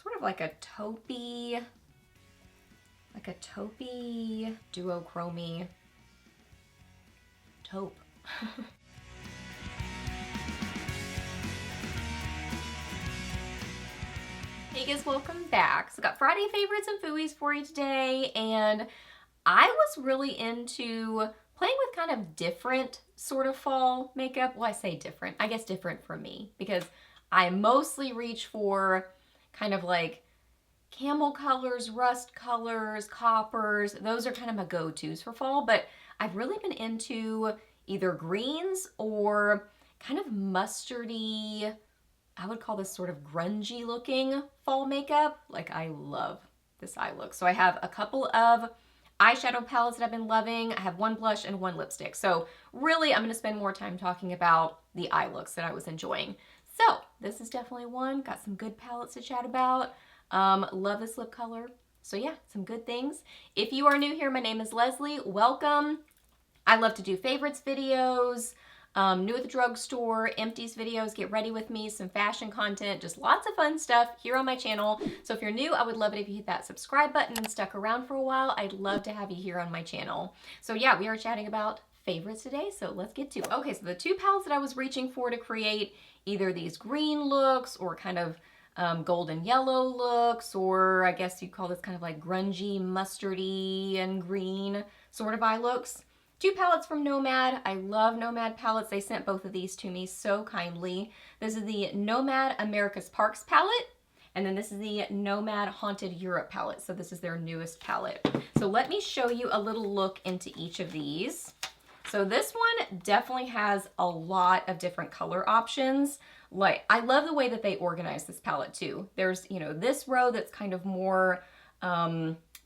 sort of like a taupey duochromy taupe. Hey guys, welcome back. So got Friday favorites and Fooeys for you today, and I was really into playing with kind of different sort of fall makeup. Well, I say different. I guess different for me because I mostly reach for kind of like camel colors, rust colors, coppers. Those are kind of my go-tos for fall, but I've really been into either greens or kind of mustardy, I would call this sort of grungy looking fall makeup. Like, I love this eye look. So I have a couple of eyeshadow palettes that I've been loving. I have one blush and one lipstick. So really, I'm going to spend more time talking about the eye looks that I was enjoying. So this is definitely one. Got some good palettes to chat about. Love this lip color. So yeah, some good things. If you are new here, my name is Leslie. Welcome. I love to do favorites videos, new at the drugstore, empties videos, get ready with me, some fashion content, just lots of fun stuff here on my channel. So if you're new, I would love it if you hit that subscribe button and stuck around for a while. I'd love to have you here on my channel. So yeah, we are chatting about favorites today, so let's get to it. Okay, so the two palettes that I was reaching for to create either these green looks or kind of golden yellow looks, or I guess you'd call this kind of like grungy, mustardy, and green sort of eye looks. Two palettes from Nomad. I love Nomad palettes. They sent both of these to me so kindly. This is the Nomad America's Parks palette, and then this is the Nomad Haunted Europe palette. So this is their newest palette. So let me show you a little look into each of these. So this one definitely has a lot of different color options. Like, I love the way that they organize this palette too. There's, you know, this row that's kind of more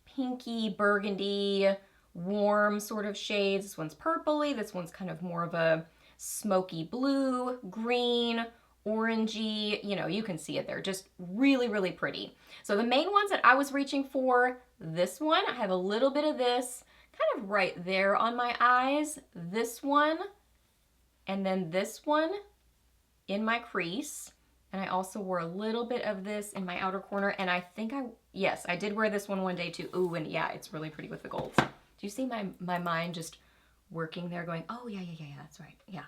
pinky, burgundy, warm sort of shades. This one's purpley. This one's kind of more of a smoky blue, green, orangey. You know, you can see it there. Just really, really pretty. So the main ones that I was reaching for, this one, I have a little bit of this kind of right there on my eyes. This one, and then this one in my crease. And I also wore a little bit of this in my outer corner. And I think yes, I did wear this one day too. Ooh, and yeah, it's really pretty with the golds. Do you see my mind just working there going, oh yeah, that's right, yeah.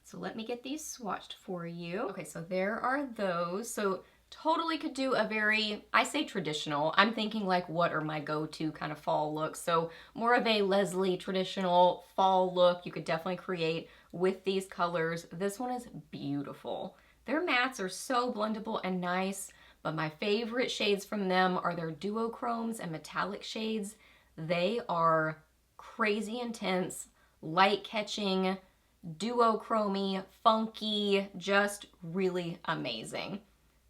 So let me get these swatched for you. Okay, so there are those. So totally could do a very, I say traditional, I'm thinking like what are my go-to kind of fall looks. So more of a Leslie traditional fall look you could definitely create with these colors. This one is beautiful. Their mattes are so blendable and nice, but my favorite shades from them are their duochromes and metallic shades. They are crazy intense, light-catching, duochromy, funky, just really amazing.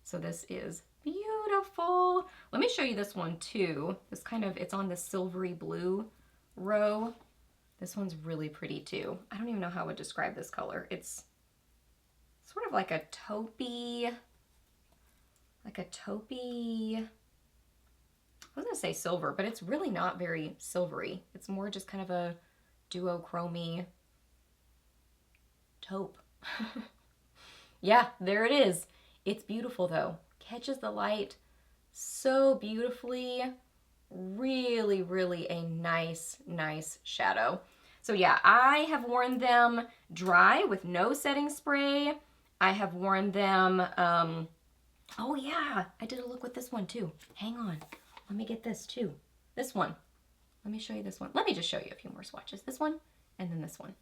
So this is beautiful. Let me show you this one too. This kind of, it's on the silvery blue row. This one's really pretty too. I don't even know how I would describe this color. It's sort of like a taupey, I was gonna say silver, but it's really not very silvery. It's more just kind of a duochromy taupe. Yeah, there it is. It's beautiful though. Catches the light so beautifully. Really, really a nice, nice shadow. So yeah, I have worn them dry with no setting spray. I have worn them, oh yeah, I did a look with this one too. Hang on. Let me get this too. This one. Let me show you this one. Let me just show you a few more swatches. This one and then this one.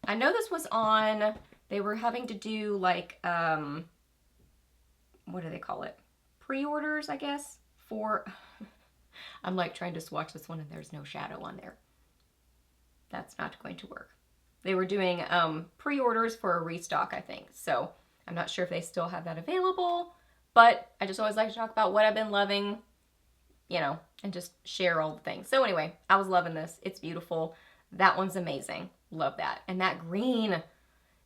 I know this was on, they were having to do like, what do they call it? Pre-orders, I guess, for, I'm like trying to swatch this one and there's no shadow on there. That's not going to work. They were doing pre-orders for a restock, I think. So I'm not sure if they still have that available, but I just always like to talk about what I've been loving, you know, and just share all the things. So anyway, I was loving this. It's beautiful. That one's amazing. Love that. And that green,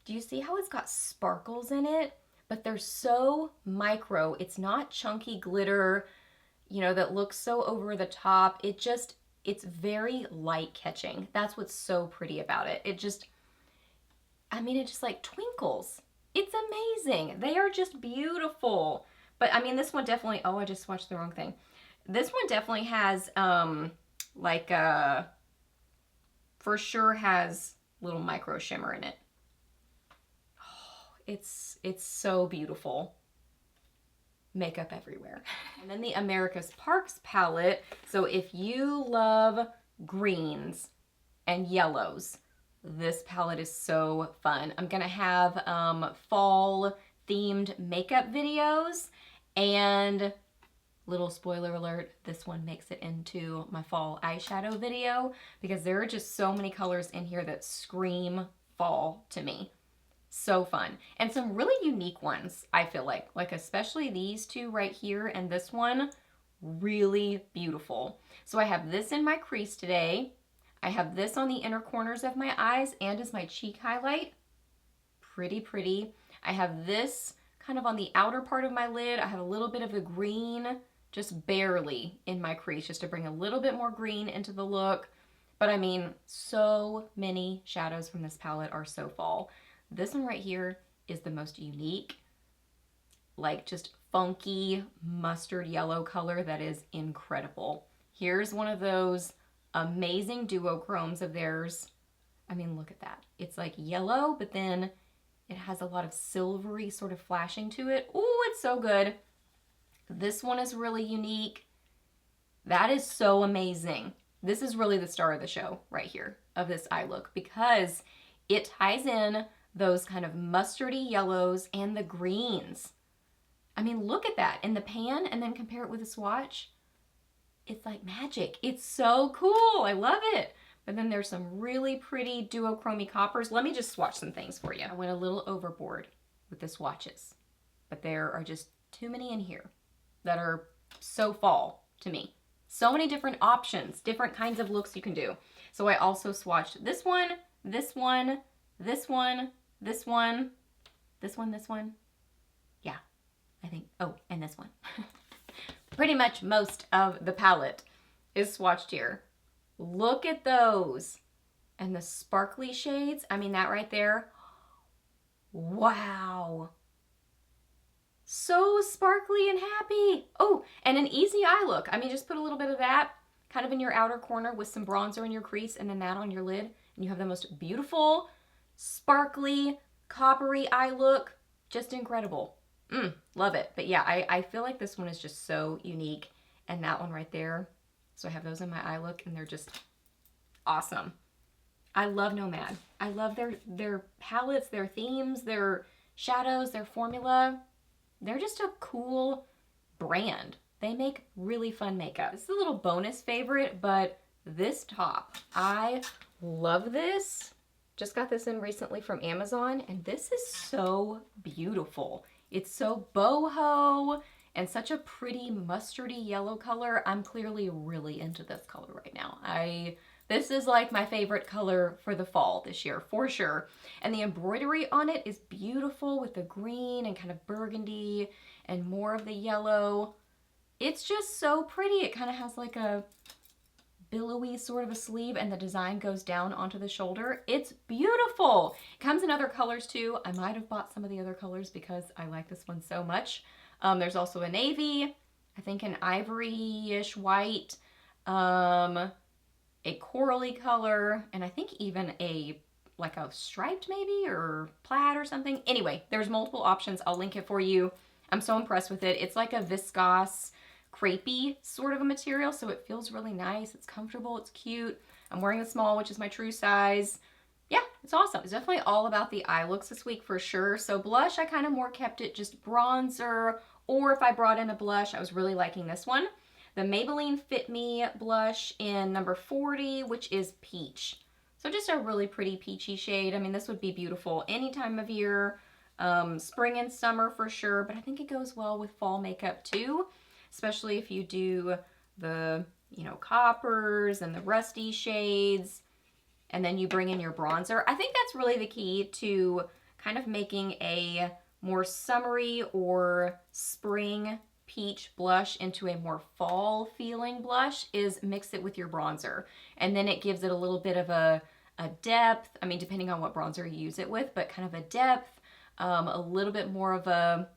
do you see how it's got sparkles in it? But they're so micro. It's not chunky glitter, you know, that looks so over the top. It's very light catching. That's what's so pretty about it. It just like twinkles. It's amazing. They are just beautiful. But I mean, this one definitely, oh, I just swatched the wrong thing. This one definitely has, like, for sure has little micro shimmer in it. Oh, it's so beautiful. Makeup everywhere. And then the America's Parks palette. So if you love greens and yellows, this palette is so fun. I'm gonna have fall themed makeup videos, and little spoiler alert, this one makes it into my fall eyeshadow video because there are just so many colors in here that scream fall to me. So fun. And some really unique ones, I feel like especially these two right here and this one, really beautiful. So I have this in my crease today. I have this on the inner corners of my eyes and as my cheek highlight. Pretty pretty. I have this kind of on the outer part of my lid. I have a little bit of a green, just barely in my crease, just to bring a little bit more green into the look. But I mean, so many shadows from this palette are so fall. This one right here is the most unique, like just funky mustard yellow color that is incredible. Here's one of those amazing duochromes of theirs. I mean, look at that. It's like yellow, but then it has a lot of silvery sort of flashing to it. Ooh, it's so good. This one is really unique. That is so amazing. This is really the star of the show right here of this eye look because it ties in those kind of mustardy yellows and the greens. I mean, look at that in the pan and then compare it with a swatch. It's like magic. It's so cool. I love it. But then there's some really pretty duochromy coppers. Let me just swatch some things for you. I went a little overboard with the swatches, but there are just too many in here that are so fall to me. So many different options, different kinds of looks you can do. So I also swatched this one, this one, this one, this one, this one, this one. Yeah, I think, oh, and this one. Pretty much most of the palette is swatched here. Look at those. And the sparkly shades, I mean, that right there. Wow. So sparkly and happy. Oh, and an easy eye look. I mean, just put a little bit of that kind of in your outer corner with some bronzer in your crease and then that on your lid. And you have the most beautiful, sparkly, coppery eye look. Just incredible. Love it. But yeah, I feel like this one is just so unique. And that one right there. So I have those in my eye look and they're just awesome. I love Nomad. I love their palettes, their themes, their shadows, their formula. They're just a cool brand. They make really fun makeup. This is a little bonus favorite, but this top, I love this. Just got this in recently from Amazon, and this is so beautiful. It's so boho and such a pretty mustardy yellow color. I'm clearly really into this color right now. This is like my favorite color for the fall this year, for sure. And the embroidery on it is beautiful with the green and kind of burgundy and more of the yellow. It's just so pretty. It kind of has like a billowy sort of a sleeve and the design goes down onto the shoulder. It's beautiful. It comes in other colors too. I might have bought some of the other colors because I like this one so much. There's also a navy, I think an ivory-ish white, a corally color, and I think even like a striped maybe or plaid or something. Anyway, there's multiple options. I'll link it for you. I'm so impressed with it. It's like a viscose, crepey sort of a material, so it feels really nice. It's comfortable, it's cute. I'm wearing a small, which is my true size. Yeah, it's awesome. It's definitely all about the eye looks this week for sure. So blush, I kind of more kept it just bronzer, or if I brought in a blush, I was really liking this one. The Maybelline Fit Me blush in number 40, which is peach. So just a really pretty peachy shade. I mean, this would be beautiful any time of year, spring and summer for sure, but I think it goes well with fall makeup too, especially if you do the, coppers and the rusty shades, and then you bring in your bronzer. I think that's really the key to kind of making a more summery or spring peach blush into a more fall feeling blush is mix it with your bronzer. And then it gives it a little bit of a depth. I mean, depending on what bronzer you use it with, but kind of a depth, a little bit more of a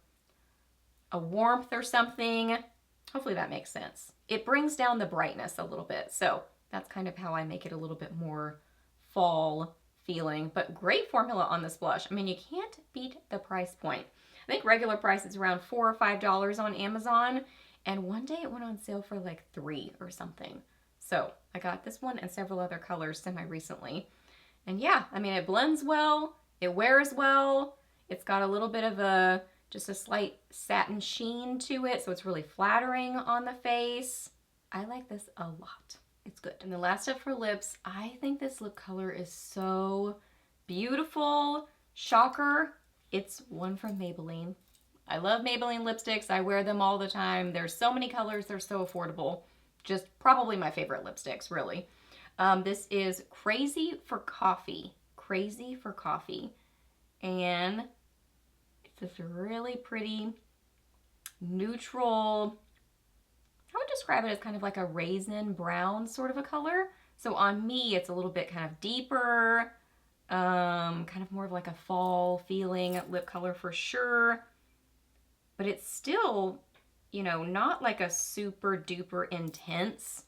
a warmth or something. Hopefully that makes sense. It brings down the brightness a little bit. So that's kind of how I make it a little bit more fall feeling, but great formula on this blush. I mean, you can't beat the price point. I think regular price is around $4 or $5 on Amazon, and one day it went on sale for like $3 or something. So I got this one and several other colors semi-recently. And yeah, I mean, it blends well, it wears well, it's got a little bit of just a slight satin sheen to it, so it's really flattering on the face. I like this a lot. It's good. And the last step for lips, I think this lip color is so beautiful. Shocker, it's one from Maybelline. I love Maybelline lipsticks. I wear them all the time. There's so many colors. They're so affordable. Just probably my favorite lipsticks, really. This is Crazy for Coffee. Crazy for Coffee. And it's this really pretty, neutral, I would describe it as kind of like a raisin brown sort of a color. So on me, it's a little bit kind of deeper, kind of more of like a fall feeling lip color for sure. But it's still, you know, not like a super duper intense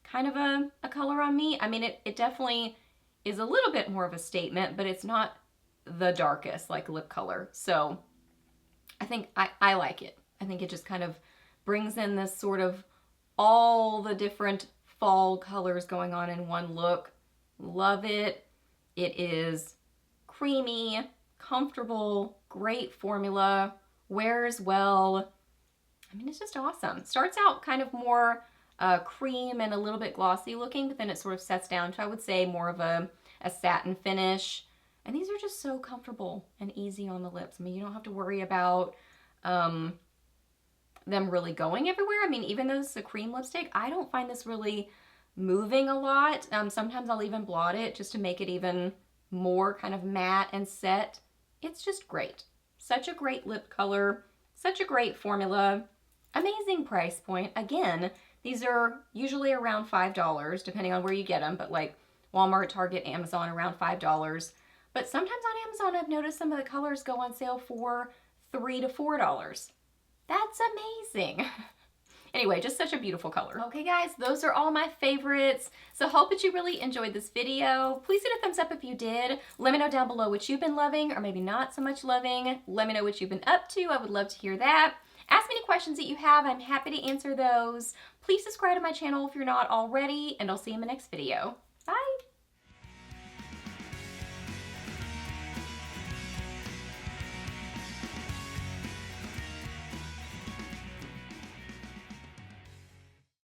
kind of a color on me. I mean, it definitely is a little bit more of a statement, but it's not the darkest like lip color. So I think I like it. I think it just kind of brings in this sort of all the different fall colors going on in one look. Love it. It is creamy, comfortable, great formula, wears well. I mean, it's just awesome. Starts out kind of more cream and a little bit glossy looking, but then it sort of sets down to, I would say, more of a satin finish. And these are just so comfortable and easy on the lips. I mean, you don't have to worry about them really going everywhere. I mean, even though this is a cream lipstick, I don't find this really moving a lot. Sometimes I'll even blot it just to make it even more kind of matte and set. It's just great. Such a great lip color, such a great formula, amazing price point. Again, these are usually around $5, depending on where you get them, but like Walmart, Target, Amazon, around $5. But sometimes on Amazon, I've noticed some of the colors go on sale for $3 to $4. That's amazing. Anyway, just such a beautiful color. Okay guys, those are all my favorites. So hope that you really enjoyed this video. Please hit a thumbs up if you did. Let me know down below what you've been loving or maybe not so much loving. Let me know what you've been up to. I would love to hear that. Ask me any questions that you have. I'm happy to answer those. Please subscribe to my channel if you're not already, and I'll see you in the next video. Bye.